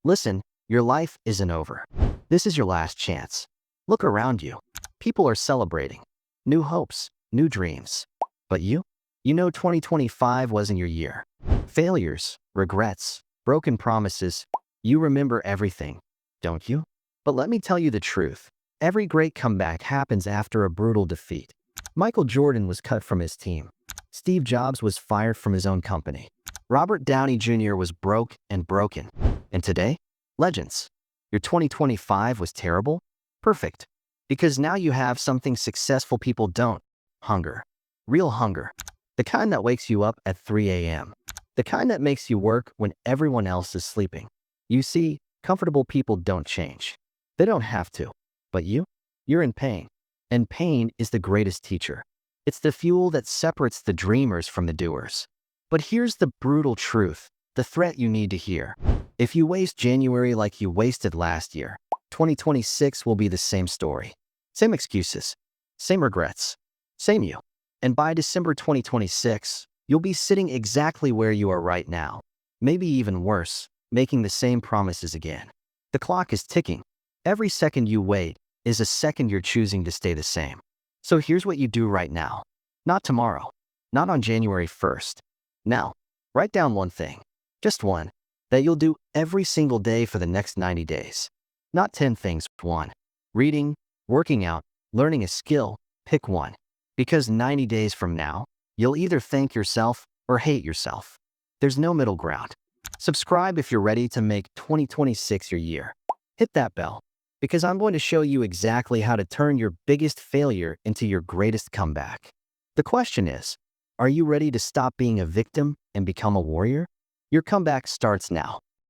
Listen, your life isn't over. This is your last chance. Look around you. People are celebrating. New hopes, new dreams. But you? You know 2025 wasn't your year. Failures, regrets, broken promises. You remember everything, don't you? But let me tell you the truth. Every great comeback happens after a brutal defeat. Michael Jordan was cut from his team. Steve Jobs was fired from his own company. Robert Downey Jr. was broke and broken. And today? Legends. Your 2025 was terrible? Perfect. Because now you have something successful people don't. Hunger. Real hunger. The kind that wakes you up at 3 a.m. The kind that makes you work when everyone else is sleeping. You see, comfortable people don't change. They don't have to. But you? You're in pain. And pain is the greatest teacher. It's the fuel that separates the dreamers from the doers. But here's the brutal truth, the threat you need to hear. If you waste January like you wasted last year, 2026 will be the same story. Same excuses, same regrets, same you. And by December 2026, you'll be sitting exactly where you are right now. Maybe even worse, making the same promises again. The clock is ticking. Every second you wait is a second you're choosing to stay the same. So here's what you do right now. Not tomorrow. Not on January 1st. Now, write down one thing. Just one. That you'll do every single day for the next 90 days. Not 10 things. One. Reading, working out, learning a skill. Pick one. Because 90 days from now, you'll either thank yourself or hate yourself. There's no middle ground. Subscribe if you're ready to make 2026 your year. Hit that bell, because I'm going to show you exactly how to turn your biggest failure into your greatest comeback. The question is, are you ready to stop being a victim and become a warrior? Your comeback starts now.